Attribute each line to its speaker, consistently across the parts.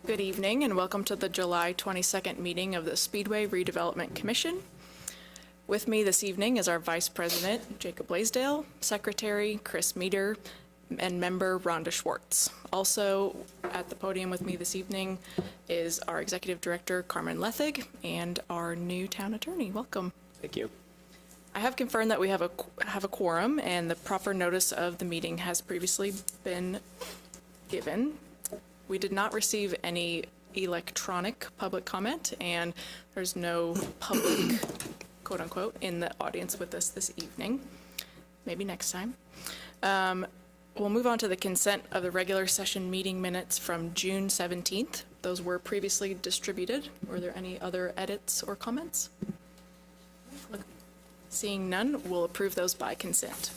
Speaker 1: Good evening and welcome to the July 22nd meeting of the Speedway Redevelopment Commission. With me this evening is our Vice President, Jacob Blaisdell, Secretary, Chris Meter, and Member Rhonda Schwartz. Also at the podium with me this evening is our Executive Director, Carmen Lethig, and our new Town Attorney. Welcome.
Speaker 2: Thank you.
Speaker 1: I have confirmed that we have a quorum and the proper notice of the meeting has previously been given. We did not receive any electronic public comment, and there's no public, quote unquote, in the audience with us this evening. Maybe next time. We'll move on to the consent of the regular session meeting minutes from June 17th. Those were previously distributed. Were there any other edits or comments? Seeing none, we'll approve those by consent.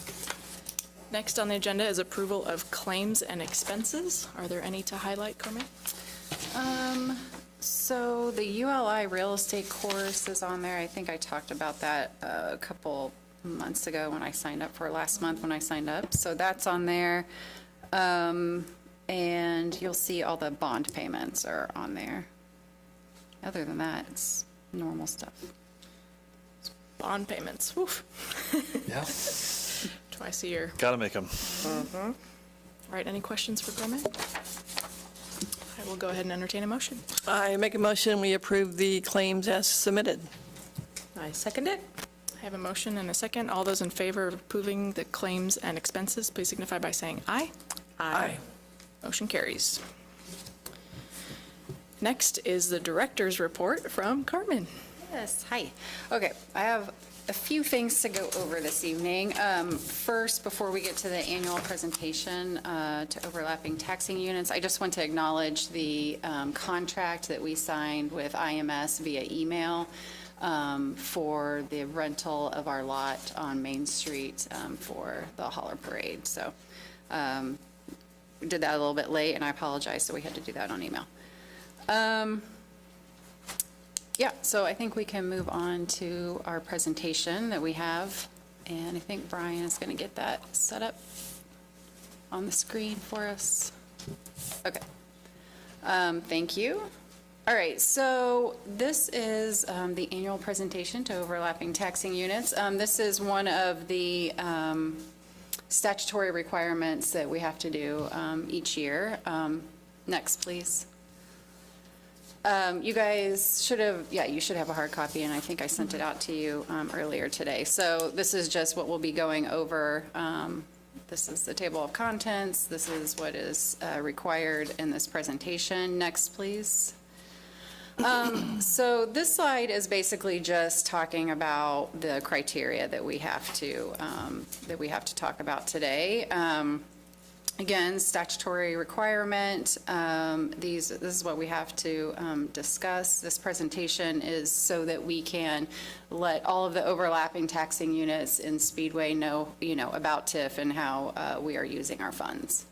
Speaker 1: Next on the agenda is approval of claims and expenses. Are there any to highlight, Carmen?
Speaker 3: So the ULI real estate course is on there. I think I talked about that a couple months ago when I signed up for last month when I signed up. So that's on there. And you'll see all the bond payments are on there. Other than that, it's normal stuff.
Speaker 1: Bond payments. Woof.
Speaker 2: Yeah.
Speaker 1: Twice a year.
Speaker 4: Gotta make them.
Speaker 1: All right, any questions for Carmen? I will go ahead and entertain a motion.
Speaker 5: I make a motion, we approve the claims as submitted.
Speaker 6: I second it.
Speaker 1: I have a motion and a second. All those in favor of approving the claims and expenses, please signify by saying aye.
Speaker 5: Aye.
Speaker 1: Motion carries. Next is the director's report from Carmen.
Speaker 3: Yes, hi. Okay, I have a few things to go over this evening. First, before we get to the annual presentation to overlapping taxing units, I just want to acknowledge the contract that we signed with IMS via email for the rental of our lot on Main Street for the Holler Parade. So we did that a little bit late, and I apologize, so we had to do that on email. Yeah, so I think we can move on to our presentation that we have, and I think Brian is going to get that set up on the screen for us. Okay. Thank you. All right, so this is the annual presentation to overlapping taxing units. This is one of the statutory requirements that we have to do each year. Next, please. You guys should have, you should have a hard copy, and I think I sent it out to you earlier today. So this is just what we'll be going over. This is the table of contents. This is what is required in this presentation. Next, please. So this slide is basically just talking about the criteria that we have to talk about today. Again, statutory requirement. This is what we have to discuss. This presentation is so that we can let all of the overlapping taxing units in Speedway know, about TIF and how we are using our funds.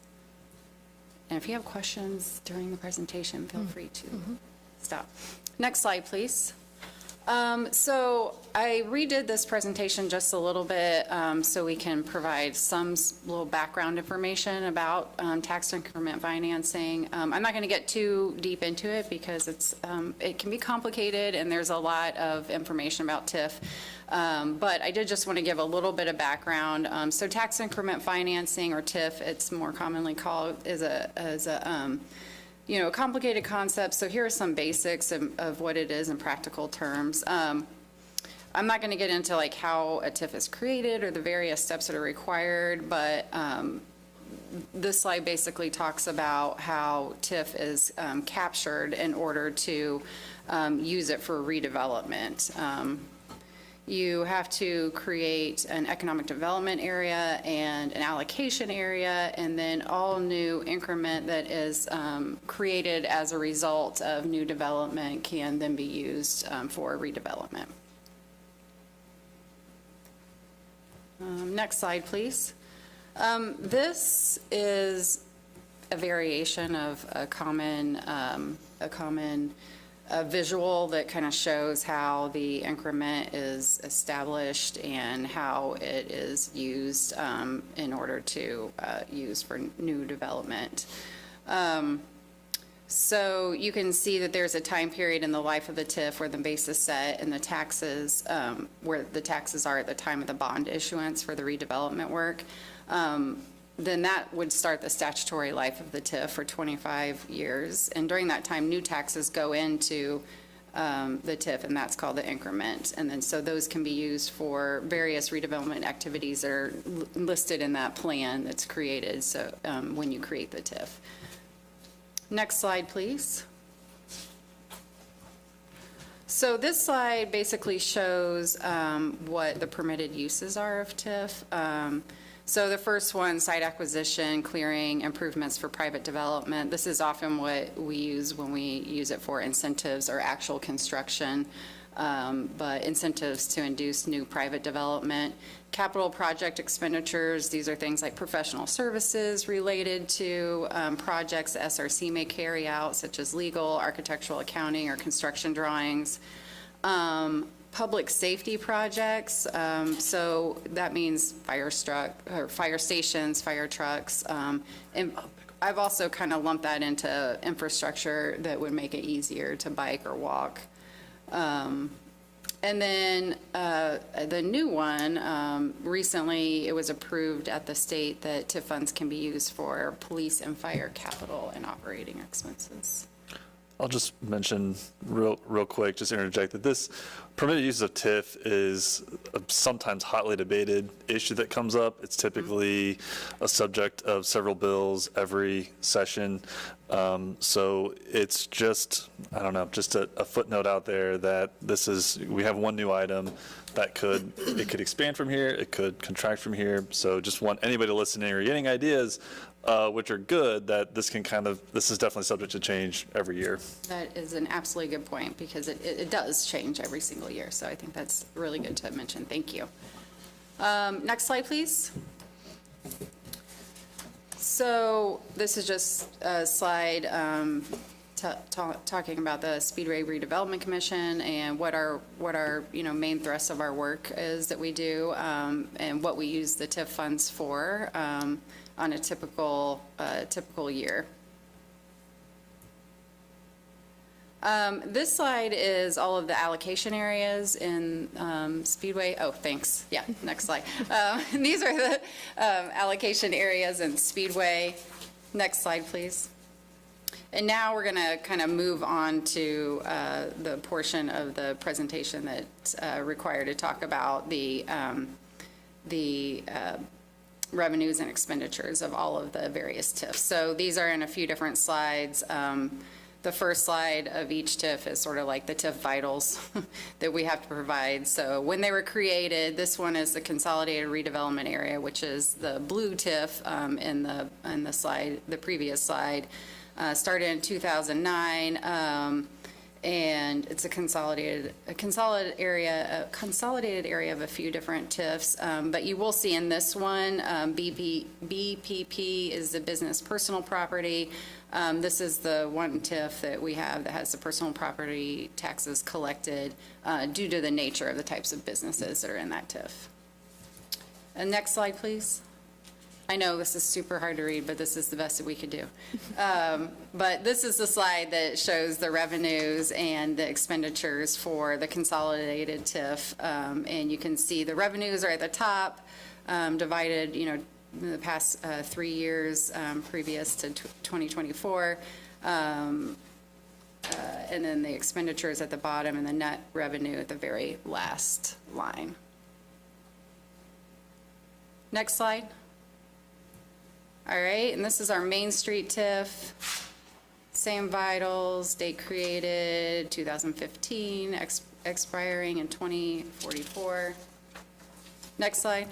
Speaker 3: And if you have questions during the presentation, feel free to stop. Next slide, please. So I redid this presentation just a little bit so we can provide some little background information about tax increment financing. I'm not going to get too deep into it because it can be complicated and there's a lot of information about TIF. But I did just want to give a little bit of background. So tax increment financing, or TIF, it's more commonly called, is a complicated concept. So here are some basics of what it is in practical terms. I'm not going to get into like how a TIF is created or the various steps that are required, but this slide basically talks about how TIF is captured in order to use it for redevelopment. You have to create an economic development area and an allocation area, and then all new increment that is created as a result of new development can then be used for redevelopment. Next slide, please. This is a variation of a common visual that kind of shows how the increment is established and how it is used in order to use for new development. So you can see that there's a time period in the life of the TIF where the base is set and the taxes, where the taxes are at the time of the bond issuance for the redevelopment work. Then that would start the statutory life of the TIF for 25 years. And during that time, new taxes go into the TIF, and that's called the increment. And then, so those can be used for various redevelopment activities that are listed in that plan that's created, so when you create the TIF. Next slide, please. So this slide basically shows what the permitted uses are of TIF. So the first one, site acquisition, clearing, improvements for private development. This is often what we use when we use it for incentives or actual construction, but incentives to induce new private development. Capital project expenditures, these are things like professional services related to projects the SRC may carry out, such as legal, architectural, accounting, or construction drawings. Public safety projects, so that means fire stations, fire trucks. And I've also kind of lumped that into infrastructure that would make it easier to bike or walk. And then the new one, recently it was approved at the state that TIF funds can be used for police and fire capital and operating expenses.
Speaker 2: I'll just mention real quick, just interject that this permitted use of TIF is a sometimes hotly debated issue that comes up. It's typically a subject of several bills every session. So it's just, I don't know, just a footnote out there that this is, we have one new item that it could expand from here, it could contract from here. So just want anybody listening or getting ideas, which are good, that this is definitely subject to change every year.
Speaker 3: That is an absolutely good point, because it does change every single year. So I think that's really good to mention. Thank you. Next slide, please. So this is just a slide talking about the Speedway Redevelopment Commission and what our main thrust of our work is that we do, and what we use the TIF funds for on a typical year. This slide is all of the allocation areas in Speedway. Oh, thanks. Yeah, next slide. These are the allocation areas in Speedway. Next slide, please. And now we're going to kind of move on to the portion of the presentation that's required to talk about the revenues and expenditures of all of the various TIFs. So these are in a few different slides. The first slide of each TIF is sort of like the TIF vitals that we have to provide. So when they were created, this one is the consolidated redevelopment area, which is the blue TIF in the slide, the previous slide. Started in 2009, and it's a consolidated area of a few different TIFs. But you will see in this one, BPP is the business personal property. This is the one TIF that we have that has the personal property taxes collected due to the nature of the types of businesses that are in that TIF. And next slide, please. I know this is super hard to read, but this is the best that we could do. But this is the slide that shows the revenues and the expenditures for the consolidated TIF. And you can see the revenues are at the top, divided, in the past 3 years previous to 2024. And then the expenditures at the bottom and the net revenue at the very last line. Next slide. All right, and this is our Main Street TIF. Same vitals, date created 2015, expiring in 2044. Next slide.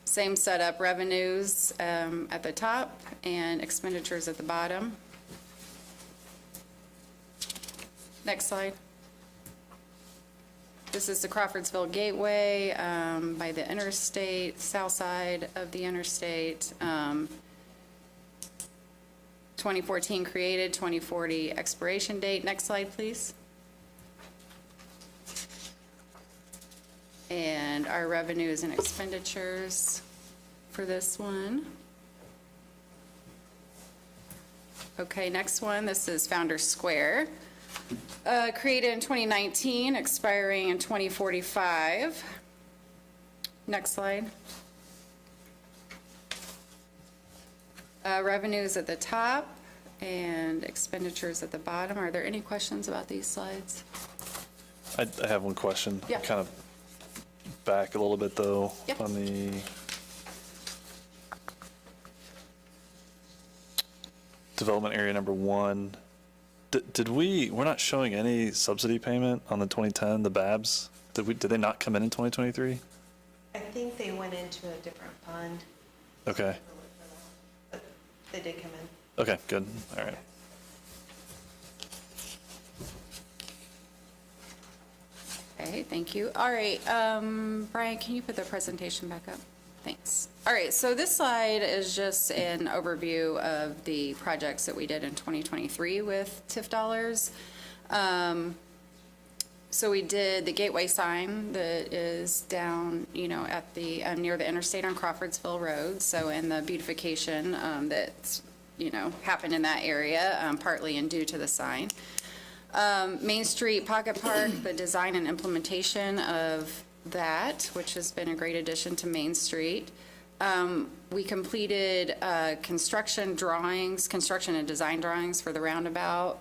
Speaker 3: Same setup, revenues at the top and expenditures at the bottom. Next slide. This is the Crawfordsville Gateway by the interstate, south side of the interstate. 2014 created, 2040 expiration date. Next slide, please. And our revenues and expenditures for this one. Okay, next one, this is Founders Square. Created in 2019, expiring in 2045. Next slide. Revenues at the top and expenditures at the bottom. Are there any questions about these slides?
Speaker 2: I have one question.
Speaker 3: Yeah.
Speaker 2: Kind of back a little bit, though,
Speaker 3: Yep.
Speaker 2: on the development area number 1. We're not showing any subsidy payment on the 2010, the BABs? Did they not come in 2023?
Speaker 4: I think they went into a different fund.
Speaker 2: Okay.
Speaker 4: But they did come in.
Speaker 2: Okay, good. All right.
Speaker 3: Okay, thank you. All right, Brian, can you put the presentation back up? Thanks. All right, so this slide is just an overview of the projects that we did in 2023 with TIF dollars. So we did the gateway sign that is down, at the, near the interstate on Crawfordsville Road. So in the beautification that's, happened in that area, partly and due to the sign. Main Street Pocket Park, the design and implementation of that, which has been a great addition to Main Street. We completed construction and design drawings for the roundabout,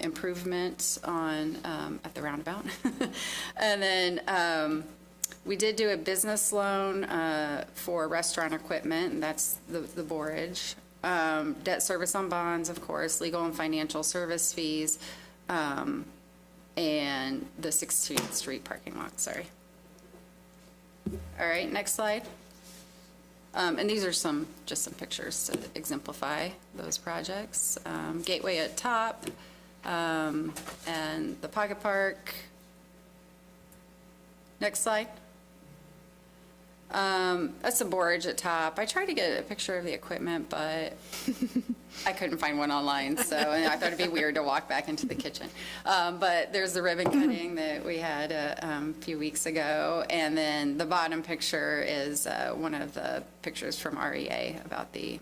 Speaker 3: improvements on, at the roundabout. And then we did do a business loan for restaurant equipment, and that's the borage. Debt service on bonds, of course, legal and financial service fees, and the 16th Street parking lot, sorry. All right, next slide. And these are just some pictures to exemplify those projects. Gateway at top, and the Pocket Park. Next slide. That's the borage at top. I tried to get a picture of the equipment, but I couldn't find one online, and I thought it'd be weird to walk back into the kitchen. But there's the ribbon cutting that we had a few weeks ago, and then the bottom picture is one of the pictures from REA about the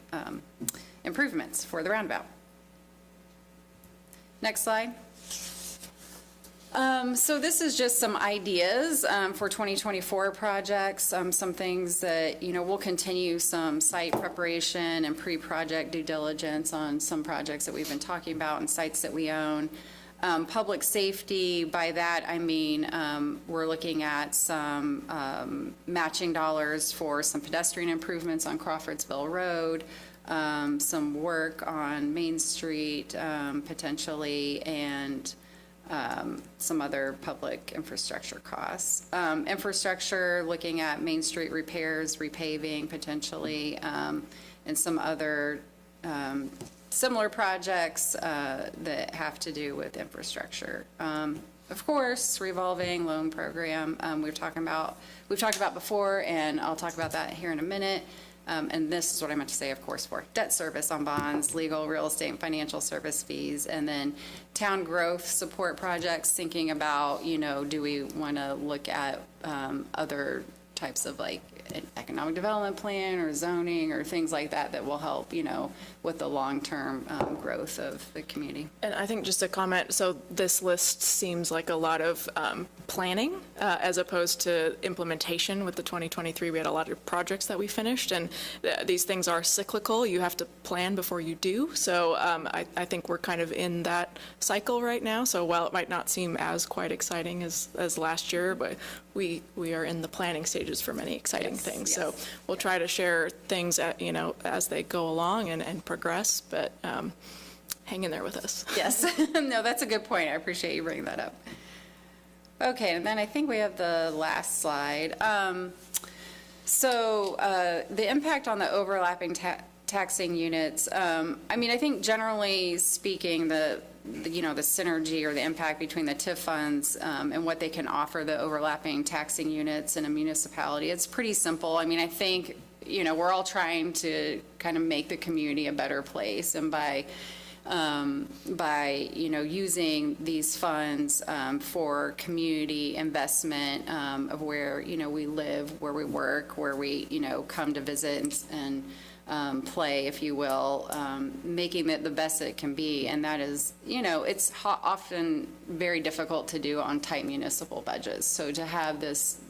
Speaker 3: improvements for the roundabout. Next slide. So this is just some ideas for 2024 projects, some things that, we'll continue some site preparation and pre-project due diligence on some projects that we've been talking about and sites that we own. Public safety, by that I mean we're looking at some matching dollars for some pedestrian improvements on Crawfordsville Road, some work on Main Street potentially, and some other public infrastructure costs. Infrastructure, looking at Main Street repairs, repaving potentially, and some other similar projects that have to do with infrastructure. Of course, revolving loan program we've talked about before, and I'll talk about that here in a minute. And this is what I meant to say, of course, for debt service on bonds, legal, real estate, and financial service fees, and then town growth support projects, thinking about, do we want to look at other types of like an economic development plan or zoning or things like that that will help, with the long-term growth of the community.
Speaker 1: And I think just a comment, so this list seems like a lot of planning as opposed to implementation. With the 2023, we had a lot of projects that we finished, and these things are cyclical. You have to plan before you do. So I think we're kind of in that cycle right now. So while it might not seem as quite exciting as last year, but we are in the planning stages for many exciting things.
Speaker 3: Yes.
Speaker 1: So we'll try to share things as they go along and progress, but hang in there with us.
Speaker 3: Yes. No, that's a good point. I appreciate you bringing that up. Okay, and then I think we have the last slide. So the impact on the overlapping taxing units, I think generally speaking, the synergy or the impact between the TIF funds and what they can offer the overlapping taxing units in a municipality, it's pretty simple. I think, we're all trying to kind of make the community a better place, and by by, using these funds for community investment of where, we live, where we work, where we, come to visit and play, if you will, making it the best it can be. And that is, it's often very difficult to do on tight municipal budgets. So to have this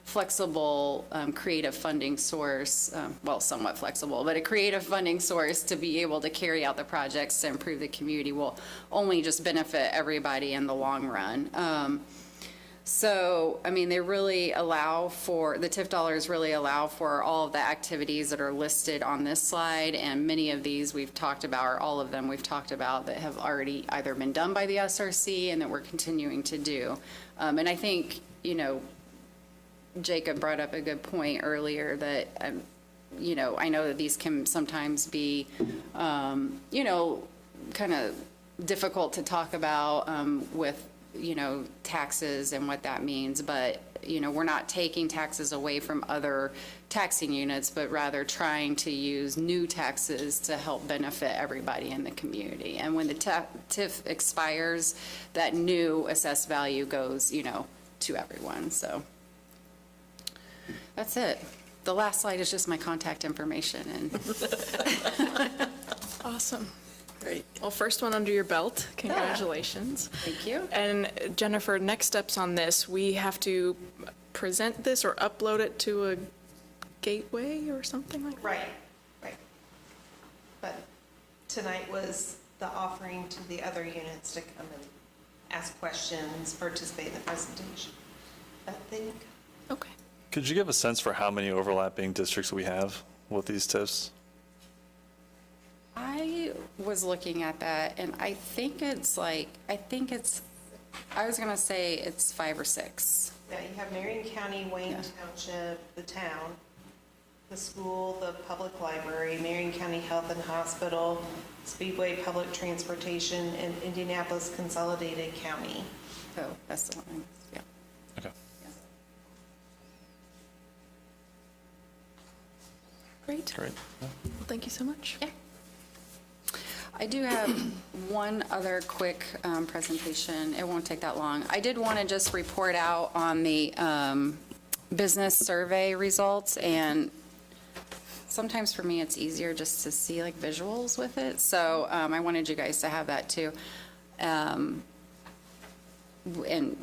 Speaker 3: flexible, creative funding source, well, somewhat flexible, but a creative funding source to be able to carry out the projects to improve the community will only just benefit everybody in the long run. So, I mean, they really allow for, the TIF dollars really allow for all of the activities that are listed on this slide, and many of these we've talked about, or all of them we've talked about, that have already either been done by the SRC and that we're continuing to do. And I think, Jacob brought up a good point earlier that, I know that these can sometimes be, kind of difficult to talk about with, taxes and what that means, but, we're not taking taxes away from other taxing units, but rather trying to use new taxes to help benefit everybody in the community. And when the TIF expires, that new assessed value goes, to everyone, so. That's it. The last slide is just my contact information and.
Speaker 1: Awesome.
Speaker 5: Great.
Speaker 1: Well, first one under your belt. Congratulations.
Speaker 3: Thank you.
Speaker 1: And Jennifer, next steps on this, we have to present this or upload it to a gateway or something like that?
Speaker 4: Right. But tonight was the offering to the other units to come and ask questions, participate in the presentation. I think.
Speaker 1: Okay.
Speaker 2: Could you give a sense for how many overlapping districts we have with these TIFs?
Speaker 3: I was looking at that and I think it's, I was going to say it's 5 or 6.
Speaker 4: Yeah, you have Marion County, Wayne
Speaker 3: Yeah.
Speaker 4: Township, the town, the school, the public library, Marion County Health and Hospital, Speedway Public Transportation, and Indianapolis Consolidated County.
Speaker 3: Oh, that's the one. Yeah.
Speaker 2: Okay.
Speaker 1: Great.
Speaker 2: Great.
Speaker 1: Well, thank you so much.
Speaker 3: Yeah. I do have one other quick presentation. It won't take that long. I did want to just report out on the business survey results, and sometimes for me it's easier just to see like visuals with it. So I wanted you guys to have that too. And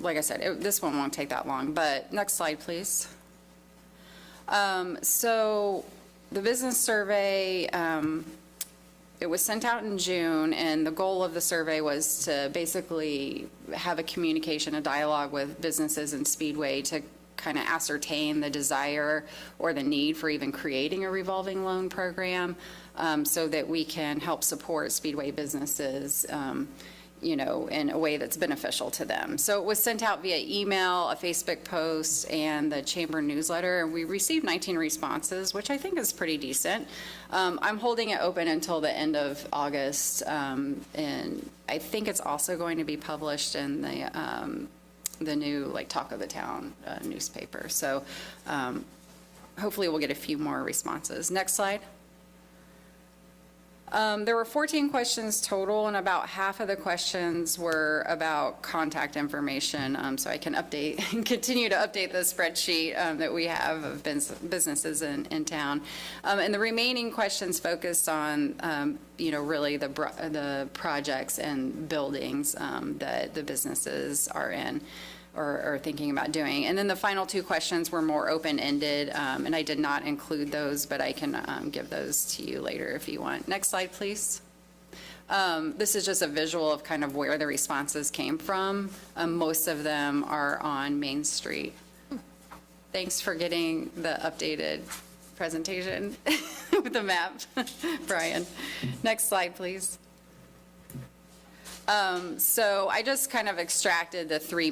Speaker 3: like I said, this one won't take that long, but next slide, please. So the business survey, it was sent out in June, and the goal of the survey was to basically have a communication, a dialogue with businesses in Speedway to kind of ascertain the desire or the need for even creating a revolving loan program, so that we can help support Speedway businesses, in a way that's beneficial to them. So it was sent out via email, a Facebook post, and the chamber newsletter, and we received 19 responses, which I think is pretty decent. I'm holding it open until the end of August, and I think it's also going to be published in the new Talk of the Town newspaper. So hopefully we'll get a few more responses. Next slide. There were 14 questions total, and about half of the questions were about contact information. So I can update and continue to update the spreadsheet that we have of businesses in town. And the remaining questions focused on, really the projects and buildings that the businesses are in or thinking about doing. And then the final 2 questions were more open-ended, and I did not include those, but I can give those to you later if you want. Next slide, please. This is just a visual of kind of where the responses came from. Most of them are on Main Street. Thanks for getting the updated presentation with the map, Brian. Next slide, please. So I just kind of extracted the 3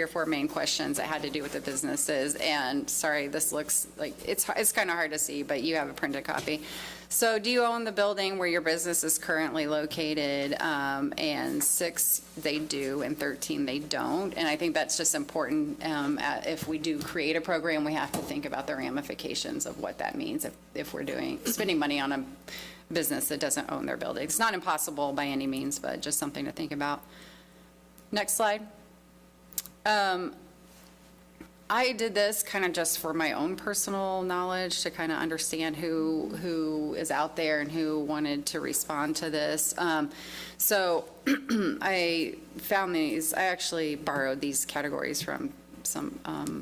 Speaker 3: or 4 main questions that had to do with the businesses. And sorry, this looks like it's kind of hard to see, but you have a printed copy. So do you own the building where your business is currently located? And 6, they do, and 13, they don't. And I think that's just important. If we do create a program, we have to think about the ramifications of what that means if we're spending money on business that doesn't own their building. It's not impossible by any means, but just something to think about. Next slide. I did this kind of just for my own personal knowledge to kind of understand who is out there and who wanted to respond to this. So I found these, I actually borrowed these categories from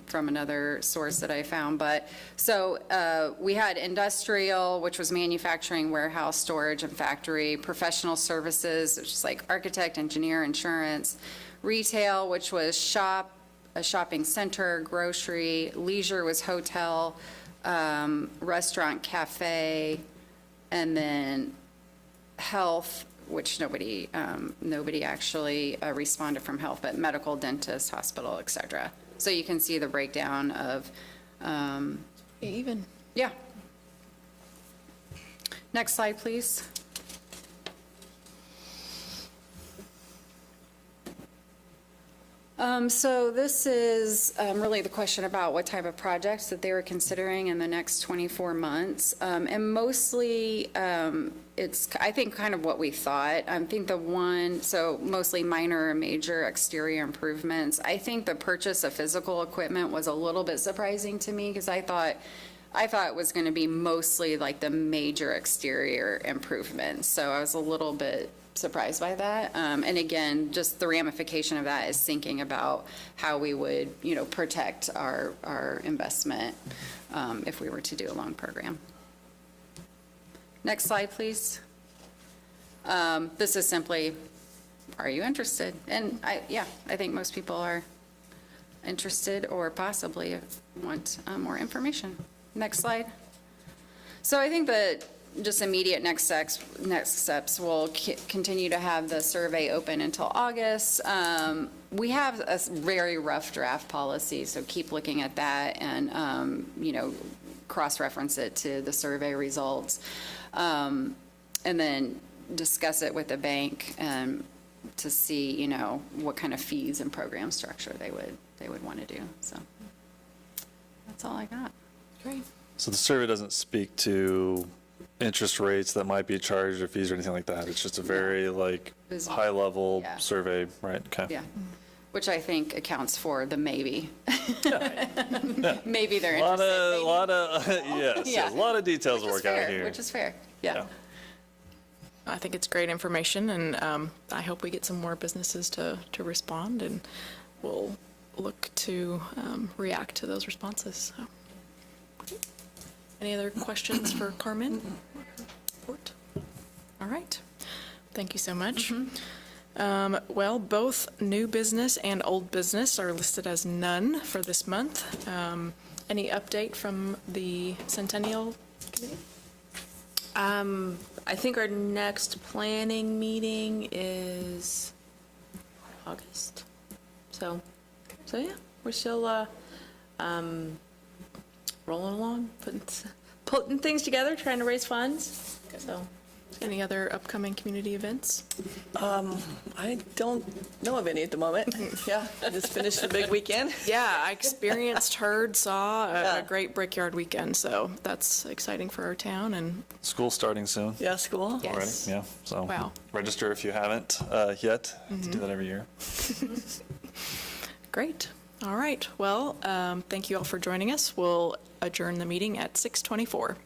Speaker 3: from another source that I found. But so we had industrial, which was manufacturing, warehouse, storage, and factory. Professional services, which is like architect, engineer, insurance. Retail, which was a shopping center, grocery. Leisure was hotel, restaurant, cafe, and then health, which nobody actually responded from health, but medical, dentist, hospital, et cetera. So you can see the breakdown of,
Speaker 1: Even.
Speaker 3: yeah. Next slide, please. So this is really the question about what type of projects that they were considering in the next 24 months. And mostly, it's, I think, kind of what we thought. I think so mostly minor or major exterior improvements. I think the purchase of physical equipment was a little bit surprising to me because I thought it was going to be mostly like the major exterior improvements. So I was a little bit surprised by that. And again, just the ramification of that is thinking about how we would, protect our investment if we were to do a loan program. Next slide, please. This is simply, are you interested? And I think most people are interested or possibly want more information. Next slide. So I think that just immediate next steps, we'll continue to have the survey open until August. We have a very rough draft policy, so keep looking at that and, cross-reference it to the survey results. And then discuss it with the bank to see, what kind of fees and program structure they would want to do. So that's all I got.
Speaker 1: Great.
Speaker 2: So the survey doesn't speak to interest rates that might be charged or fees or anything like that. It's just a very
Speaker 3: Business.
Speaker 2: high-level
Speaker 3: Yeah.
Speaker 2: survey, right? Okay.
Speaker 3: Yeah, which I think accounts for the maybe. Maybe they're
Speaker 2: A lot
Speaker 3: interested.
Speaker 2: of, yes,
Speaker 3: Yeah.
Speaker 2: a lot of details to
Speaker 3: Which is
Speaker 2: work out
Speaker 3: fair,
Speaker 2: here.
Speaker 3: which is fair, yeah.
Speaker 1: I think it's great information, and I hope we get some more businesses to respond, and we'll look to react to those responses. So. Any other questions for Carmen? Report? All right. Thank you so much. Well, both new business and old business are listed as none for this month. Any update from the Centennial Committee?
Speaker 6: I think our next planning meeting is August. So yeah, we're still rolling along, putting things together, trying to raise funds. So,
Speaker 1: Any other upcoming community events?
Speaker 5: I don't know of any at the moment. Yeah, I just finished the big weekend.
Speaker 1: Yeah, I experienced, heard, saw
Speaker 5: Yeah.
Speaker 1: a great Brickyard weekend, so that's exciting for our town, and
Speaker 2: School starting soon
Speaker 5: Yeah, school.
Speaker 1: Yeah.
Speaker 2: already.
Speaker 1: Yes.
Speaker 2: Yeah. So
Speaker 1: Wow.
Speaker 2: register if you haven't yet. To do that every year.
Speaker 1: great. All right, well, thank you all for joining us. We'll adjourn the meeting at 6:24.